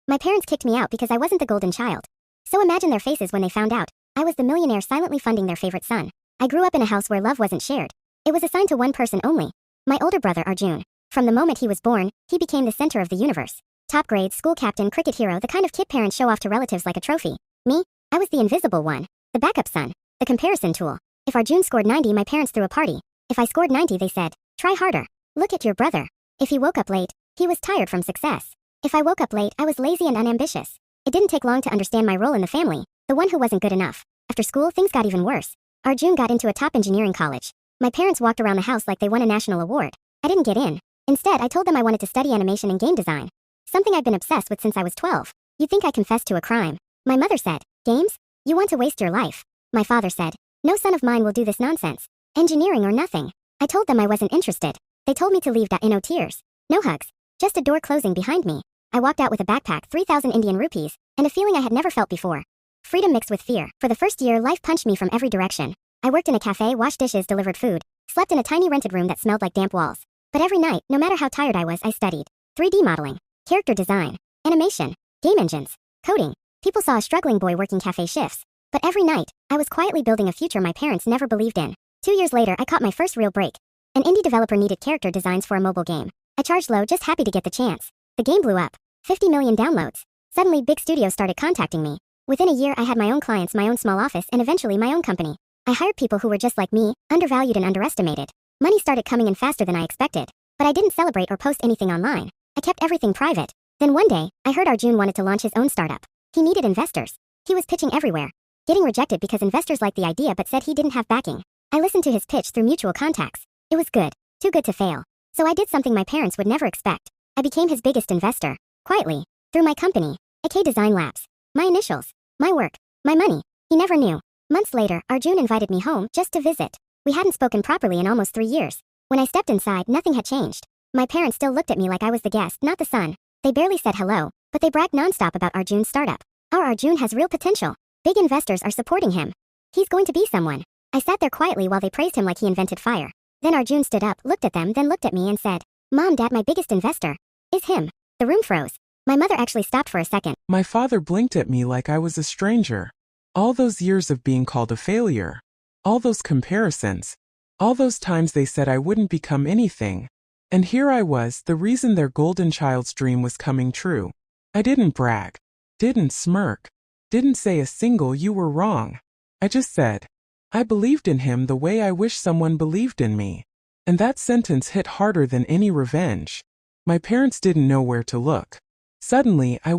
My parents kicked me out because I wasn't the golden child. So imagine their faces when they found out I was the millionaire silently funding their favorite son. I grew up in a house where love wasn't shared. It was assigned to one person only. My older brother Arjun. From the moment he was born, he became the center of the universe. Top grades, school captain, cricket hero, the kind of kid parents show off to relatives like a trophy. Me? I was the invisible one. The backup son. The comparison tool. If Arjun scored 90, my parents threw a party. If I scored 90, they said, try harder. Look at your brother. If he woke up late, he was tired from success. If I woke up late, I was lazy and unambitious. It didn't take long to understand my role in the family, the one who wasn't good enough. After school, things got even worse. Arjun got into a top engineering college. My parents walked around the house like they won a national award. I didn't get in. Instead, I told them I wanted to study animation and game design. Something I've been obsessed with since I was 12. You'd think I confessed to a crime. My mother said, games? You want to waste your life. My father said, no son of mine will do this nonsense. Engineering or nothing. I told them I wasn't interested. They told me to leave. No tears. No hugs. Just a door closing behind me. I walked out with a backpack, 3,000 Indian rupees, and a feeling I had never felt before. Freedom mixed with fear. For the first year, life punched me from every direction. I worked in a cafe, washed dishes, delivered food, slept in a tiny rented room that smelled like damp walls. But every night, no matter how tired I was, I studied. 3D modeling, character design, animation, game engines, coding. People saw a struggling boy working cafe shifts. But every night, I was quietly building a future my parents never believed in. 2 years later, I caught my first real break. An indie developer needed character designs for a mobile game. I charged low, just happy to get the chance. The game blew up. 50 million downloads. Suddenly, big studios started contacting me. Within a year, I had my own clients, my own small office, and eventually my own company. I hired people who were just like me, undervalued and underestimated. Money started coming in faster than I expected. But I didn't celebrate or post anything online. I kept everything private. Then one day, I heard Arjun wanted to launch his own startup. He needed investors. He was pitching everywhere. Getting rejected because investors liked the idea but said he didn't have backing. I listened to his pitch through mutual contacts. It was good. Too good to fail. So I did something my parents would never expect. I became his biggest investor. Quietly. Through my company. AK Design Labs. My initials. My work. My money. He never knew. Months later, Arjun invited me home just to visit. We hadn't spoken properly in almost 3 years. When I stepped inside, nothing had changed. My parents still looked at me like I was the guest, not the son. They barely said hello, but they bragged nonstop about Arjun's startup. Our Arjun has real potential. Big investors are supporting him. He's going to be someone. I sat there quietly while they praised him like he invented fire. Then Arjun stood up, looked at them, then looked at me and said, Mom, Dad, my biggest investor is him. The room froze. My mother actually stopped for a second. My father blinked at me like I was a stranger. All those years of being called a failure. All those comparisons. All those times they said I wouldn't become anything. And here I was, the reason their golden child's dream was coming true. I didn't brag. Didn't smirk. Didn't say a single "you were wrong." I just said, I believed in him the way I wish someone believed in me. And that sentence hit harder than any revenge. My parents didn't know where to look. Suddenly, I